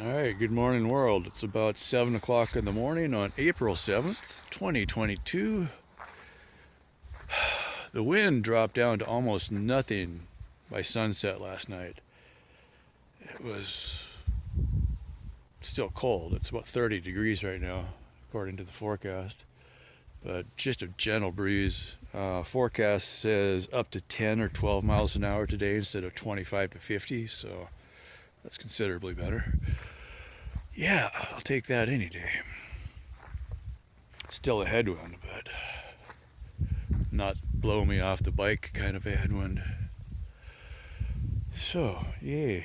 All right, good morning, world. It's about 7 o'clock in the morning on April 7th, 2022. The wind dropped down to almost nothing by sunset last night. It was still cold. It's about 30 degrees right now, according to the forecast, but just a gentle breeze. Forecast says up to 10 or 12 miles an hour today instead of 25 to 50, so that's considerably better. Yeah, I'll take that any day. Still a headwind, but not blow me off the bike kind of a headwind. So, yay.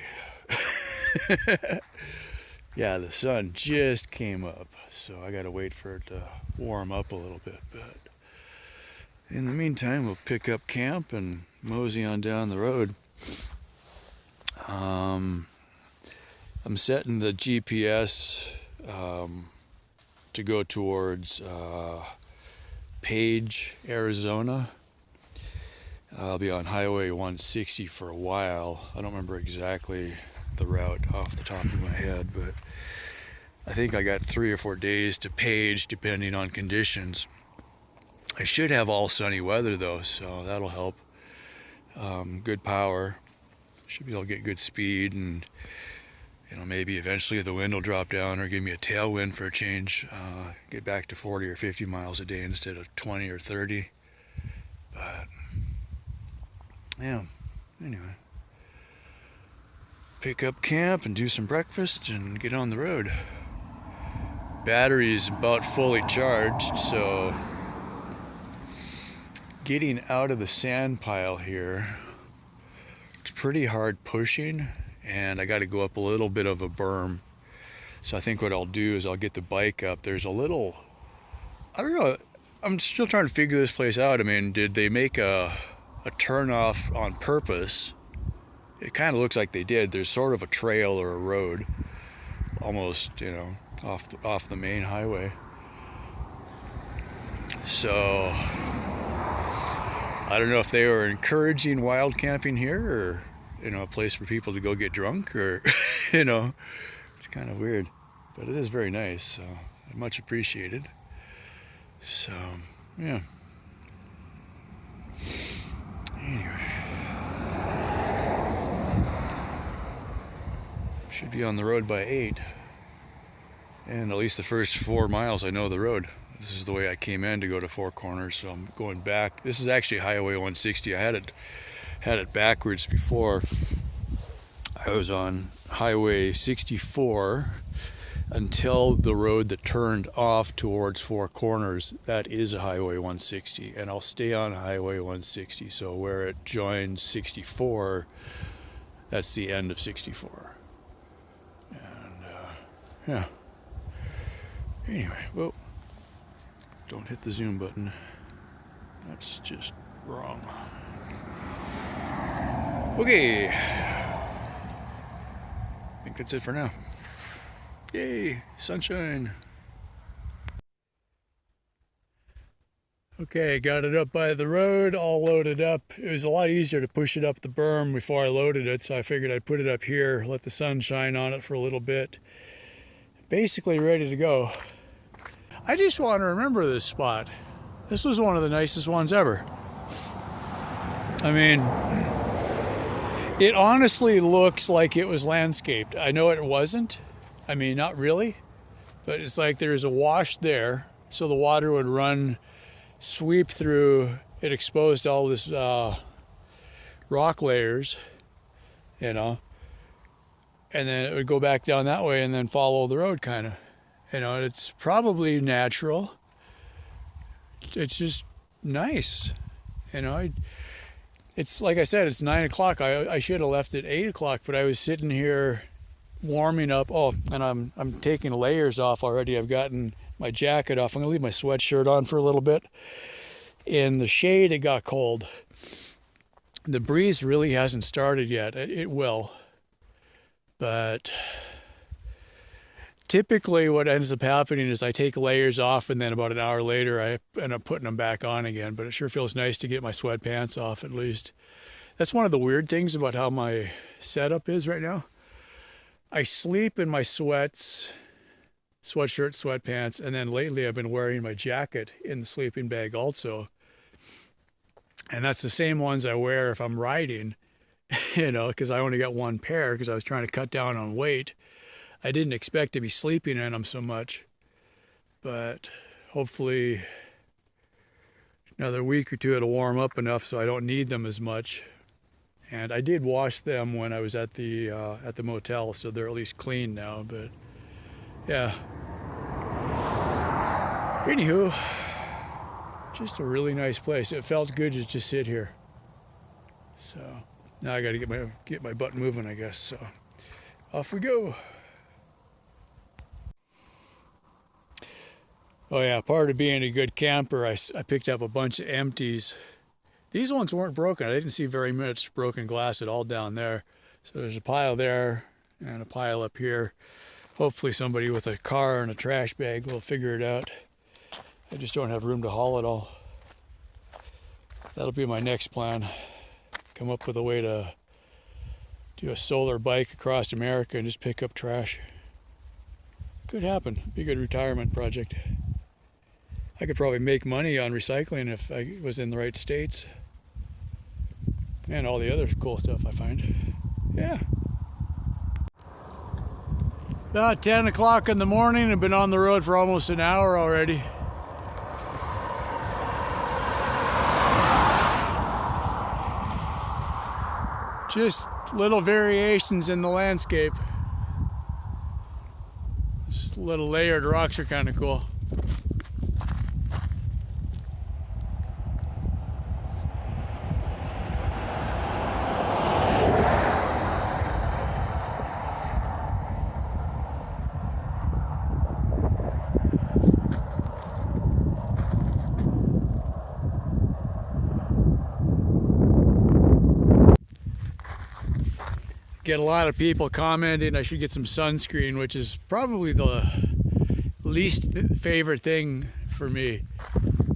Yeah, the sun just came up, so I gotta wait for it to warm up a little bit. But in the meantime, we'll pick up camp and mosey on down the road. I'm setting the GPS to go towards Page, Arizona. I'll be on Highway 160 for a while. I don't remember exactly the route off the top of my head, but I think I got 3 or 4 days to Page depending on conditions. I should have all sunny weather though, so that'll help. Good power. Should be able to get good speed, and maybe eventually the wind will drop down or give me a tailwind for a change. Get back to 40 or 50 miles a day instead of 20 or 30. But yeah, anyway, pick up camp and do some breakfast and get on the road. Battery's about fully charged, so getting out of the sand pile here, it's pretty hard pushing, and I got to go up a little bit of a berm. So I think what I'll do is I'll get the bike up. There's a little, I don't know, I'm still trying to figure this place out. I mean, did they make a turn off on purpose? It kind of looks like they did. There's sort of a trail or a road, almost, off the main highway. So I don't know if they were encouraging wild camping here, or a place for people to go get drunk, or it's kind of weird, but it is very nice, so much appreciated. So yeah, anyway, should be on the road by 8, and at least the first 4 miles I know the road. This is the way I came in to go to Four Corners, so I'm going back. This is actually Highway 160. I had it backwards before. I was on Highway 64 until the road that turned off towards Four Corners. That is a Highway 160, and I'll stay on Highway 160. So where it joins 64, that's the end of 64. And yeah. Anyway, whoa. Don't hit the zoom button. That's just wrong. Okay. I think that's it for now. Yay, sunshine. Okay, got it up by the road, all loaded up. It was a lot easier to push it up the berm before I loaded it, so I figured I'd put it up here, let the sun shine on it for a little bit. Basically ready to go. I just want to remember this spot. This was one of the nicest ones ever. I mean, it honestly looks like it was landscaped. I know it wasn't. I mean, not really. But it's like there's a wash there, so the water would run, sweep through. It exposed all this rock layers, and then it would go back down that way and then follow the road kind of. It's probably natural. It's just nice. It's like I said, it's 9 o'clock. I should have left at 8 o'clock, but I was sitting here warming up. Oh, and I'm taking layers off already. I've gotten my jacket off. I'm gonna leave my sweatshirt on for a little bit. In the shade, it got cold. The breeze really hasn't started yet. It will, but typically what ends up happening is I take layers off, and then about an hour later I end up putting them back on again. But it sure feels nice to get my sweatpants off at least. That's one of the weird things about how my setup is right now. I sleep in my sweats, sweatshirt, sweatpants, and then lately I've been wearing my jacket in the sleeping bag also. And that's the same ones I wear if I'm riding, because I only got one pair because I was trying to cut down on weight. I didn't expect to be sleeping in them so much, but hopefully another week or two it'll warm up enough so I don't need them as much. And I did wash them when I was at the motel, so they're at least clean now. But yeah. Anywho, just a really nice place. It felt good to just sit here. So now I got to get my butt moving, I guess. So off we go. Oh yeah, part of being a good camper, I picked up a bunch of empties. These ones weren't broken. I didn't see very much broken glass at all down there. So there's a pile there and a pile up here. Hopefully somebody with a car and a trash bag will figure it out. I just don't have room to haul it all. That'll be my next plan. Come up with a way to do a solar bike across America and just pick up trash. Could happen. Be a good retirement project. I could probably make money on recycling if I was in the right states. And all the other cool stuff I find. Yeah. About 10 o'clock in the morning. I've been on the road for almost an hour already. Just little variations in the landscape. Just little layered rocks are kind of cool. Get a lot of people commenting I should get some sunscreen, which is probably the least favorite thing for me.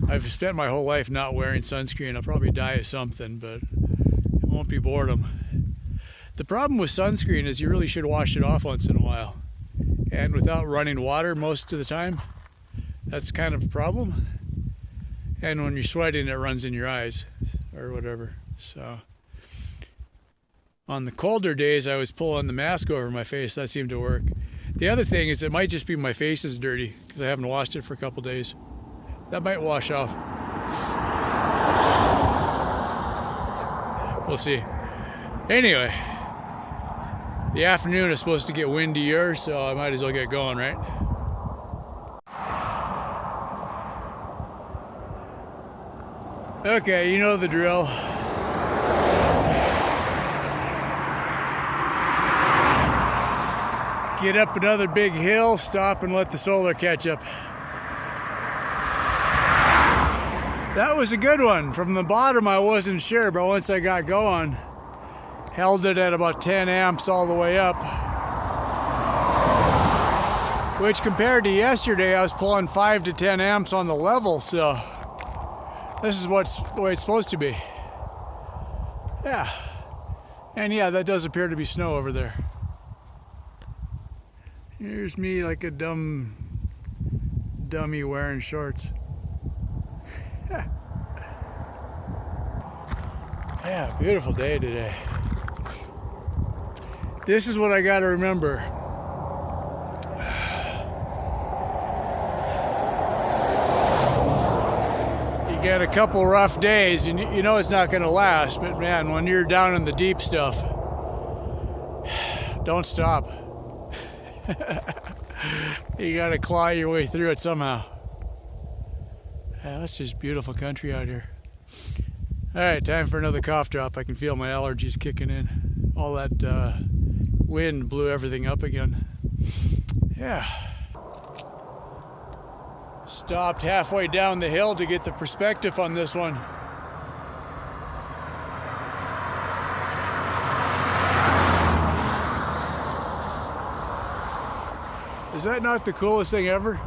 I've spent my whole life not wearing sunscreen. I'll probably die of something, but it won't be boredom. The problem with sunscreen is you really should wash it off once in a while. And without running water most of the time, that's kind of a problem. And when you're sweating, it runs in your eyes or whatever. So on the colder days, I was pulling the mask over my face. That seemed to work. The other thing is it might just be my face is dirty because I haven't washed it for a couple days. That might wash off. We'll see. Anyway, the afternoon is supposed to get windier, so I might as well get going, right? Okay, you know the drill. Get up another big hill, stop and let the solar catch up. That was a good one. From the bottom I wasn't sure, but once I got going, held it at about 10 amps all the way up. Which compared to yesterday, I was pulling 5 to 10 amps on the level, so this is the way it's supposed to be. Yeah. And yeah, that does appear to be snow over there. Here's me like a dummy wearing shorts. Yeah, beautiful day today. This is what I got to remember. You get a couple rough days, and you know it's not going to last, but man, when you're down in the deep stuff, don't stop. You gotta claw your way through it somehow. Yeah, that's just beautiful country out here. Alright, time for another cough drop. I can feel my allergies kicking in. All that wind blew everything up again. Yeah. Stopped halfway down the hill to get the perspective on this one. Is that not the coolest thing ever?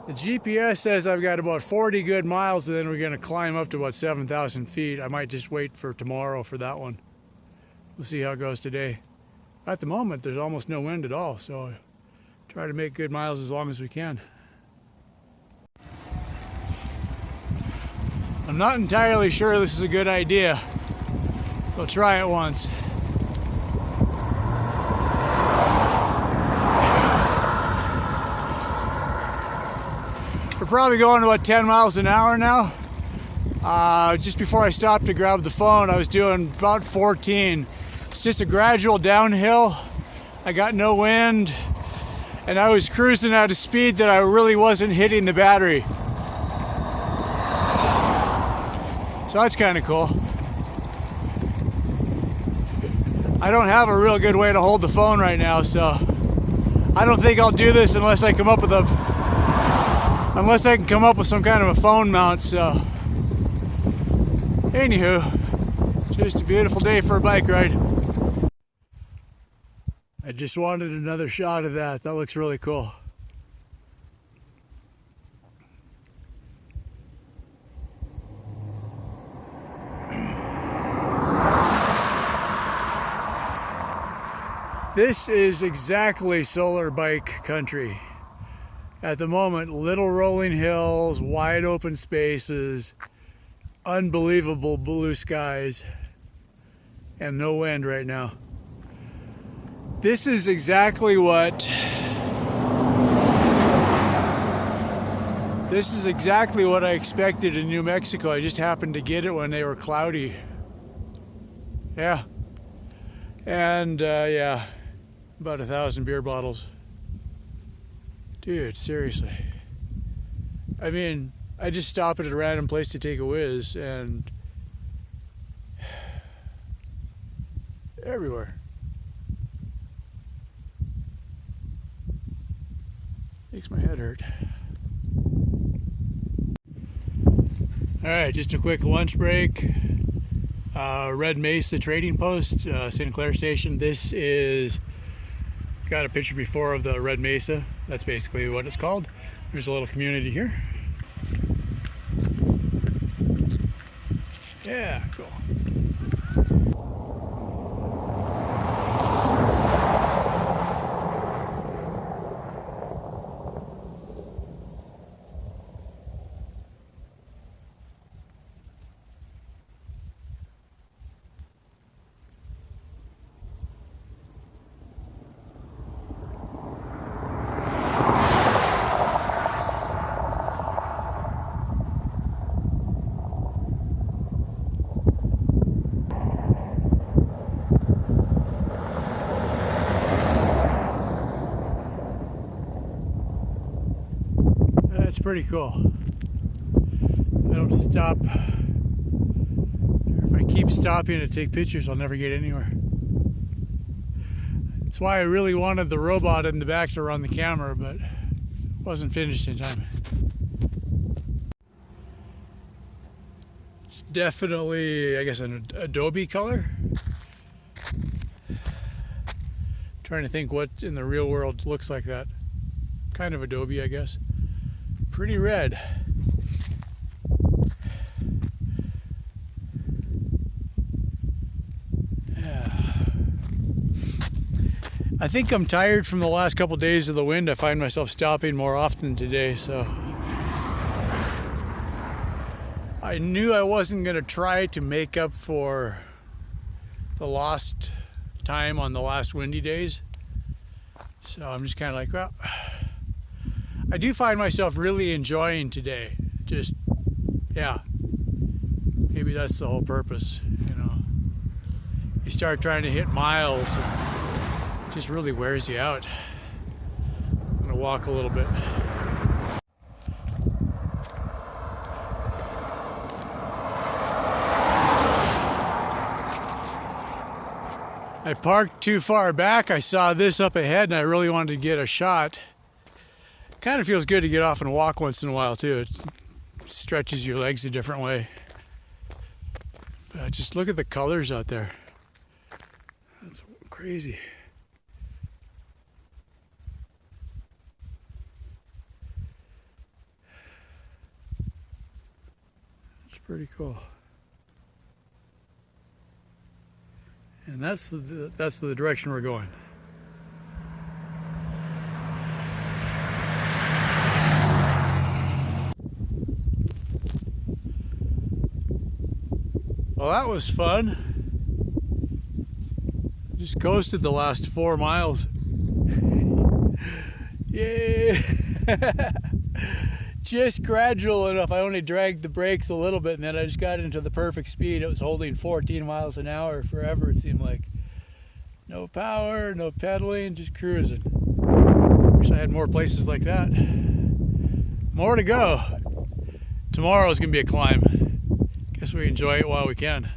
The GPS says I've got about 40 good miles, and then we're going to climb up to about 7,000 feet. I might just wait for tomorrow for that one. We'll see how it goes today. At the moment, there's almost no wind at all, so try to make good miles as long as we can. I'm not entirely sure this is a good idea. We'll try it once. We're probably going about 10 miles an hour now. Just before I stopped to grab the phone, I was doing about 14. It's just a gradual downhill. I got no wind, and I was cruising at a speed that I really wasn't hitting the battery. So that's kind of cool. I don't have a real good way to hold the phone right now, so I don't think I'll do this unless I come up with unless I can come up with some kind of a phone mount. So anywho, just a beautiful day for a bike ride. I just wanted another shot of that. That looks really cool. This is exactly solar bike country. At the moment, little rolling hills, wide open spaces, unbelievable blue skies, and no wind right now. This is exactly what I expected in New Mexico. I just happened to get it when they were cloudy. Yeah. And yeah, about 1,000 beer bottles. Dude, seriously. I mean, I just stop at a random place to take a whiz, and everywhere. Makes my head hurt. Alright, just a quick lunch break. Red Mesa Trading Post, St. Clair Station. This is, got a picture before of the Red Mesa. That's basically what it's called. There's a little community here. Yeah, cool. That's pretty cool. I don't stop. If I keep stopping to take pictures, I'll never get anywhere. That's why I really wanted the robot in the back to run the camera, but it wasn't finished in time. It's definitely, I guess, an adobe color. Trying to think what in the real world looks like that. Kind of adobe, I guess. Pretty red. Yeah. I think I'm tired from the last couple days of the wind. I find myself stopping more often today, so I knew I wasn't going to try to make up for the lost time on the last windy days. So I'm just kind of like, well, I do find myself really enjoying today. Just, yeah, maybe that's the whole purpose, you know. You start trying to hit miles, and it just really wears you out. I'm gonna walk a little bit. I parked too far back. I saw this up ahead and I really wanted to get a shot. Kind of feels good to get off and walk once in a while too. It stretches your legs a different way. But just look at the colors out there. That's crazy. Pretty cool. And that's the direction we're going. Well, that was fun. Just coasted the last 4 miles. Yay! Just gradual enough. I only dragged the brakes a little bit, and then I just got into the perfect speed. It was holding 14 miles an hour forever, it seemed like. No power, no pedaling, just cruising. Wish I had more places like that. More to go. Tomorrow's gonna be a climb. Guess we enjoy it while we can.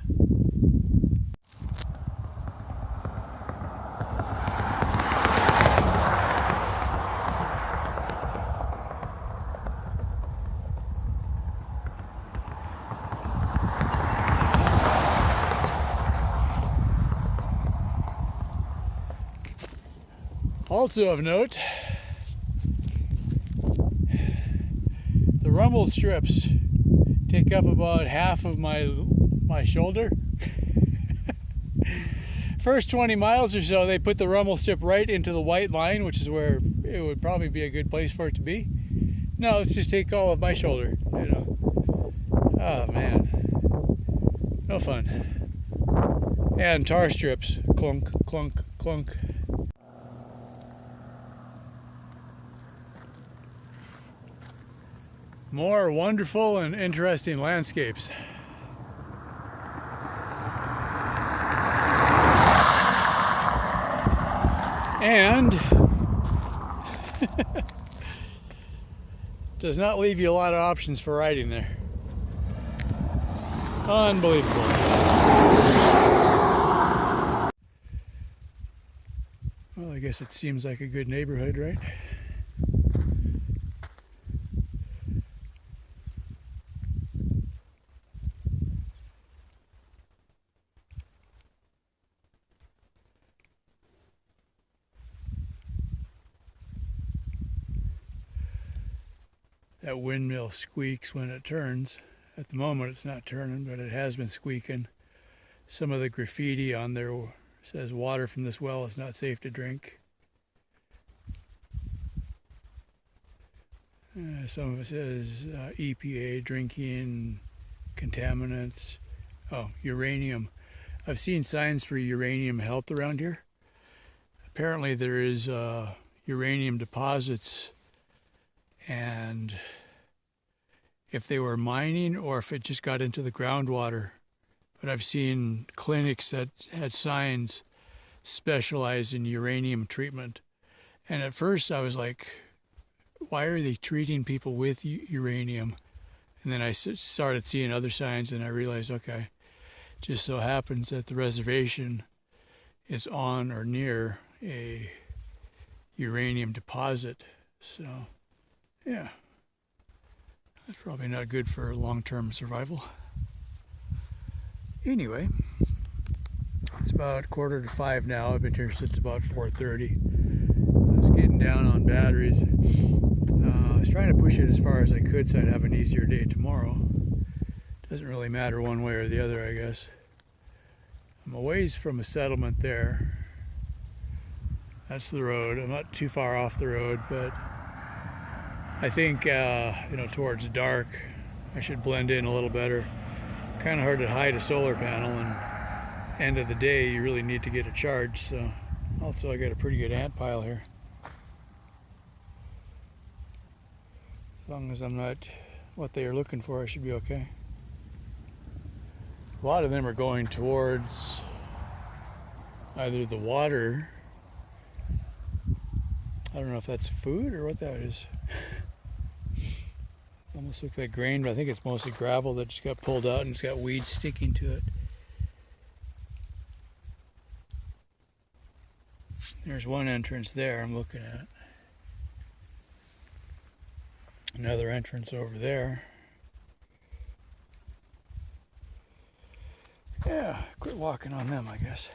Also of note, the rumble strips take up about half of my shoulder. First 20 miles or so, they put the rumble strip right into the white line, which is where it would probably be a good place for it to be. No, let's just take all of my shoulder, you know. Oh man, no fun. And tar strips, clunk, clunk, clunk. More wonderful and interesting landscapes. And does not leave you a lot of options for riding there. Unbelievable. Well, I guess it seems like a good neighborhood, right? That windmill squeaks when it turns. At the moment it's not turning, but it has been squeaking. Some of the graffiti on there says water from this well is not safe to drink. Some of it says EPA, drinking, contaminants. Oh, uranium. I've seen signs for uranium health around here. Apparently there is uranium deposits, and if they were mining or if it just got into the groundwater. But I've seen clinics that had signs specialized in uranium treatment. And at first I was like, why are they treating people with uranium? And then I started seeing other signs, and I realized, okay, just so happens that the reservation is on or near a uranium deposit. So, yeah, that's probably not good for long-term survival. Anyway, it's about 4:45 now. I've been here since about 4:30. I was getting down on batteries. I was trying to push it as far as I could so I'd have an easier day tomorrow. Doesn't really matter one way or the other, I guess. I'm a ways from a settlement there. That's the road. I'm not too far off the road, but I think, towards dark, I should blend in a little better. Kind of hard to hide a solar panel, and end of the day, you really need to get it charged. So, also, I got a pretty good ant pile here. As long as I'm not what they are looking for, I should be okay. A lot of them are going towards either the water. I don't know if that's food or what that is. It almost looks like grain, but I think it's mostly gravel that just got pulled out and it's got weeds sticking to it. There's one entrance there I'm looking at. Another entrance over there. Yeah, quit walking on them, I guess.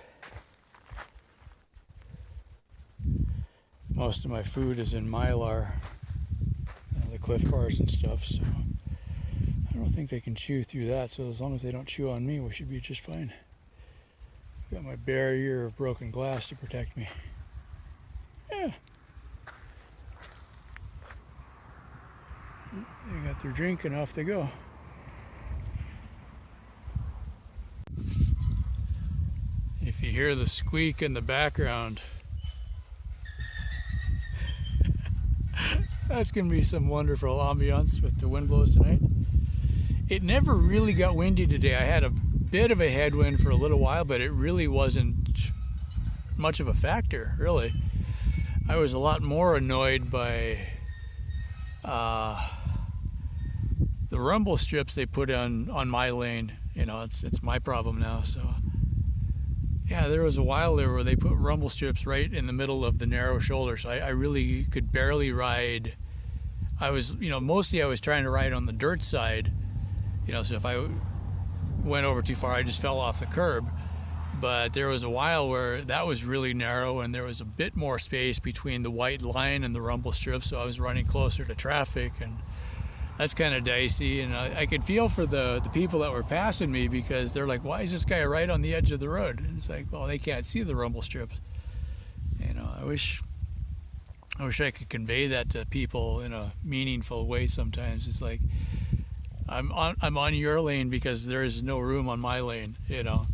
Most of my food is in Mylar, the Cliff Bars and stuff, so I I don't think they can chew through that, so as long as they don't chew on me, we should be just fine. Got my barrier of broken glass to protect me. Yeah. They got their drink and off they go. If you hear the squeak in the background, that's going to be some wonderful ambiance with the wind blows tonight. It never really got windy today. I had a bit of a headwind for a little while, but it really wasn't much of a factor, really. I was a lot more annoyed by the rumble strips they put on my lane. You know, it's my problem now, so. Yeah, there was a while there where they put rumble strips right in the middle of the narrow shoulder, so I really could barely ride. I was, mostly I was trying to ride on the dirt side, so if I went over too far, I just fell off the curb. But there was a while where that was really narrow and there was a bit more space between the white line and the rumble strip, so I was running closer to traffic, and that's kind of dicey. And I could feel for the people that were passing me, because they're like, why is this guy right on the edge of the road? And it's like, well, they can't see the rumble strips. I wish I could convey that to people in a meaningful way sometimes. It's like, I'm on your lane because there is no room on my lane, I'm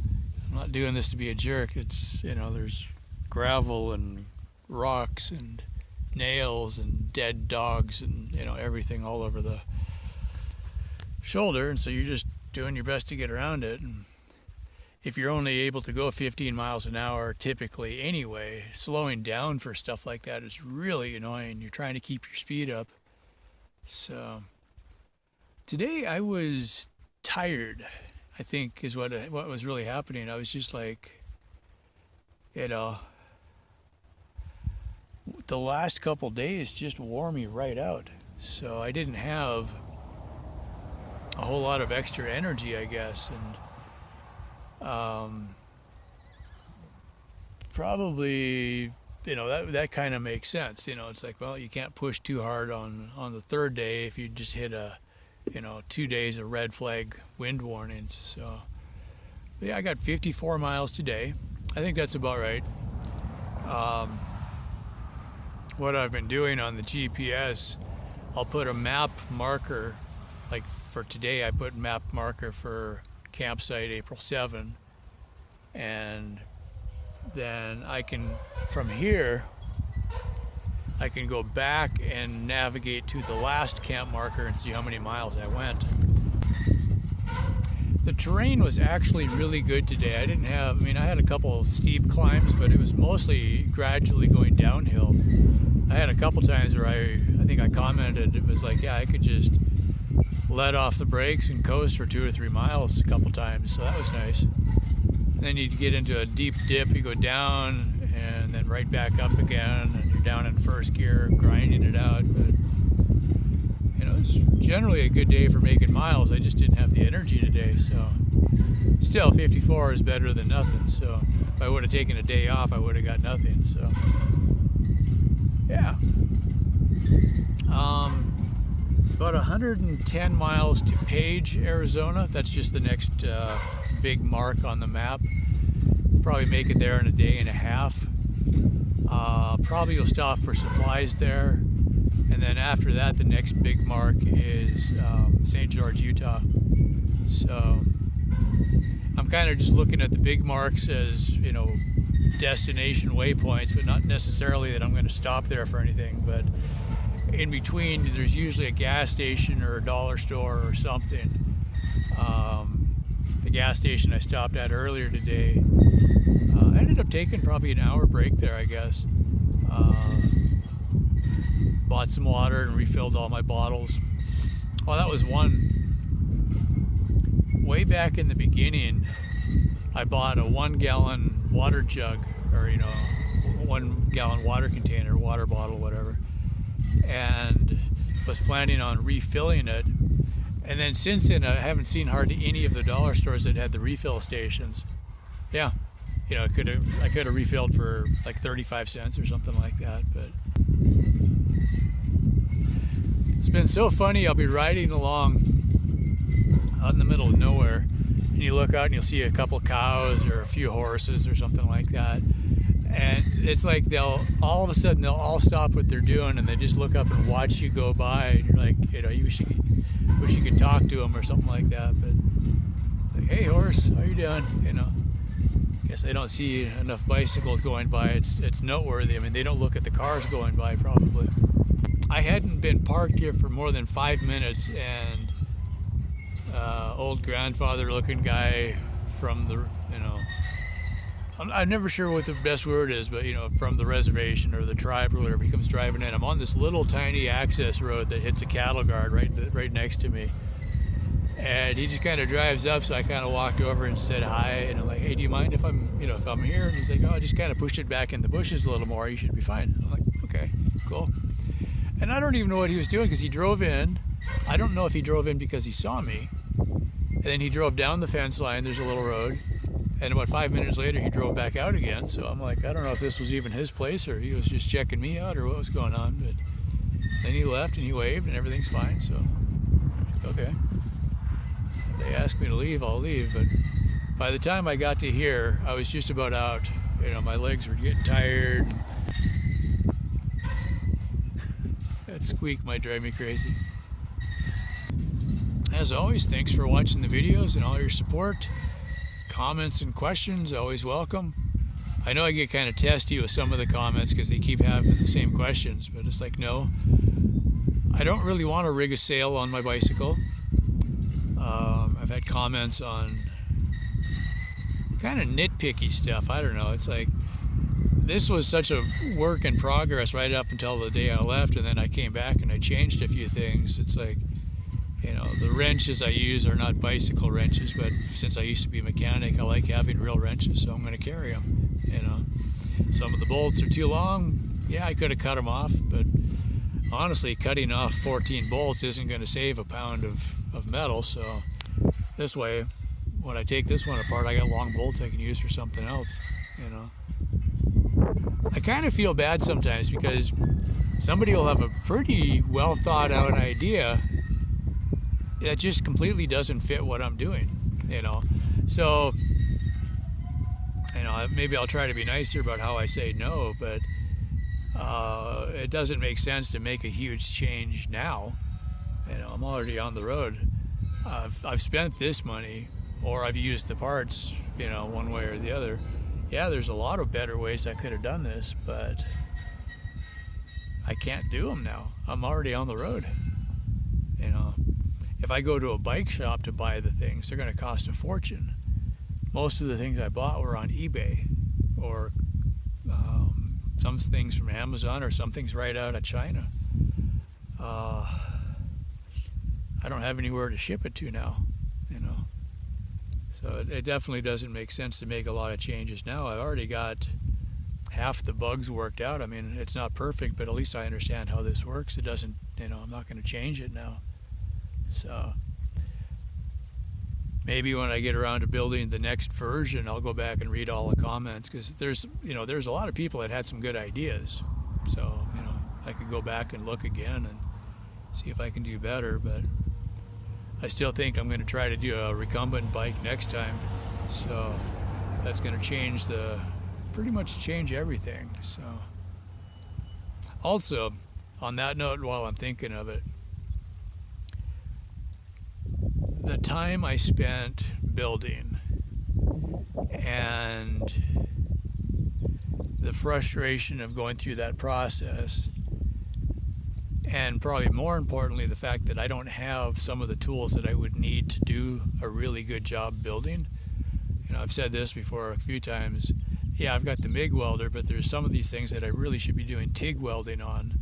not doing this to be a jerk. It's, there's gravel and rocks and nails and dead dogs and, everything all over the shoulder. And so you're just doing your best to get around it. And if you're only able to go 15 miles an hour typically anyway, slowing down for stuff like that is really annoying. You're trying to keep your speed up. So today I was tired, I think, is what was really happening. I was just like, the last couple days just wore me right out. So I didn't have a whole lot of extra energy, I guess. And probably, that kind of makes sense. It's like, well, you can't push too hard on the third day if you just hit 2 days of red flag wind warnings. So yeah, I got 54 miles today. I think that's about right. What I've been doing on the GPS, I'll put a map marker, like for today I put map marker for campsite April 7, and then I can, from here, I can go back and navigate to the last camp marker and see how many miles I went. The terrain was actually really good today. I had a couple of steep climbs, but it was mostly gradually going downhill. I had a couple times where I think I commented, it was like, yeah, I could just let off the brakes and coast for 2 or 3 miles a couple times, so that was nice. And then you get into a deep dip, you go down and then right back up again, and you're down in first gear, grinding it out. But it's generally a good day for making miles. I just didn't have the energy today, so still 54 is better than nothing. So if I would have taken a day off, I would have got nothing. So yeah, it's about 110 miles to Page, Arizona. That's just the next big mark on the map. Probably make it there in a day and a half. Probably will stop for supplies there. And then after that, the next big mark is St. George, Utah. So I'm kind of just looking at the big marks as, destination waypoints, but not necessarily that I'm going to stop there for anything. But in between, there's usually a gas station or a dollar store or something. The gas station I stopped at earlier today, I ended up taking probably an hour break there, I guess. Bought some water and refilled all my bottles. Well, that was one. Way back in the beginning, I bought a 1 gallon water jug, or 1 gallon water container, water bottle, whatever, and was planning on refilling it. And then since then, I haven't seen hardly any of the dollar stores that had the refill stations. Yeah, I could have refilled for like 35 cents or something like that. But it's been so funny. I'll be riding along out in the middle of nowhere, and you look out and you'll see a couple cows or a few horses or something like that. And it's like all of a sudden they'll all stop what they're doing and they just look up and watch you go by, and you're like, you wish you could talk to them or something like that. But it's like, hey horse, how you doing? Guess they don't see enough bicycles going by. It's noteworthy. I mean, they don't look at the cars going by probably. I hadn't been parked here for more than 5 minutes, and old grandfather looking guy from the, I'm never sure what the best word is, but from the reservation or the tribe or whatever, he comes driving in. I'm on this little tiny access road that hits a cattle guard right next to me, and he just kind of drives up. So I kind of walked over and said hi, and I'm like, hey, do you mind if I'm here? And he's like, oh, just kind of push it back in the bushes a little more, you should be fine. I'm like, okay, cool. And I don't even know what he was doing, because he drove in. I don't know if he drove in because he saw me, and then he drove down the fence line. There's a little road. And about 5 minutes later, he drove back out again. So I'm like, I don't know if this was even his place or he was just checking me out or what was going on. But then he left and he waved and everything's fine. So, okay. If they asked me to leave, I'll leave. But by the time I got to here, I was just about out. My legs were getting tired. That squeak might drive me crazy. As always, thanks for watching the videos and all your support. Comments and questions, always welcome. I know I get kind of testy with some of the comments because they keep having the same questions, but it's like, no, I don't really want to rig a sail on my bicycle. I've had comments on kind of nitpicky stuff. I don't know. It's like, this was such a work in progress right up until the day I left, and then I came back and I changed a few things. It's like, the wrenches I use are not bicycle wrenches, but since I used to be a mechanic, I like having real wrenches, so I'm going to carry them. Some of the bolts are too long. Yeah, I could have cut them off, but honestly, cutting off 14 bolts isn't going to save a pound of metal. So this way, when I take this one apart, I got long bolts I can use for something else. I kind of feel bad sometimes because somebody will have a pretty well thought out idea that just completely doesn't fit what I'm doing, So, maybe I'll try to be nicer about how I say no, but it doesn't make sense to make a huge change now. I'm already on the road. I've spent this money, or I've used the parts, one way or the other. Yeah, there's a lot of better ways I could have done this, but I can't do them now. I'm already on the road, If I go to a bike shop to buy the things, they're going to cost a fortune. Most of the things I bought were on eBay, or some things from Amazon, or some things right out of China. I don't have anywhere to ship it to now, So it definitely doesn't make sense to make a lot of changes now. I've already got half the bugs worked out. I mean, it's not perfect, but at least I understand how this works. It doesn't, I'm not going to change it now. So maybe when I get around to building the next version, I'll go back and read all the comments, because there's a lot of people that had some good ideas. So, I could go back and look again and see if I can do better, but I still think I'm going to try to do a recumbent bike next time. So that's going to pretty much change everything. So also, on that note, while I'm thinking of it, the time I spent building and the frustration of going through that process, and probably more importantly, the fact that I don't have some of the tools that I would need to do a really good job building. I've said this before a few times. Yeah, I've got the MIG welder, but there's some of these things that I really should be doing TIG welding on.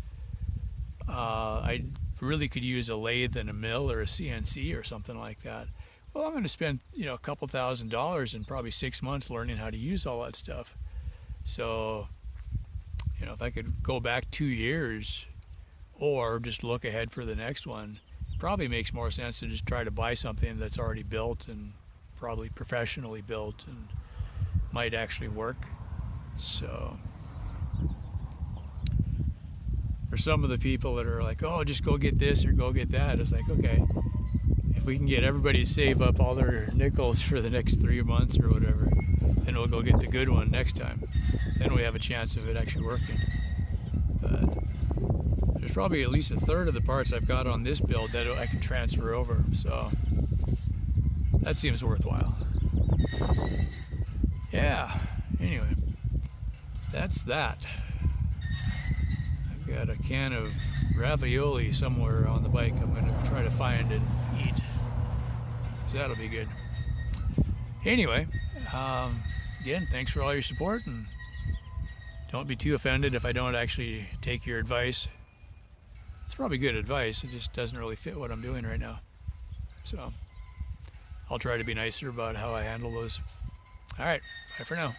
I really could use a lathe and a mill or a CNC or something like that. Well, I'm going to spend a couple $1,000s in probably 6 months learning how to use all that stuff. So if I could go back 2 years or just look ahead for the next one, probably makes more sense to just try to buy something that's already built and probably professionally built and might actually work. So for some of the people that are like, oh, just go get this or go get that, it's like, okay, if we can get everybody to save up all their nickels for the next 3 months or whatever, then we'll go get the good one next time. Then we have a chance of it actually working. But there's probably at least a third of the parts I've got on this build that I can transfer over, so that seems worthwhile. Yeah, anyway, that's that. I've got a can of ravioli somewhere on the bike I'm going to try to find and eat, so that'll be good. Anyway, again, thanks for all your support, and don't be too offended if I don't actually take your advice. It's probably good advice, it just doesn't really fit what I'm doing right now. So I'll try to be nicer about how I handle those. All right, bye for now.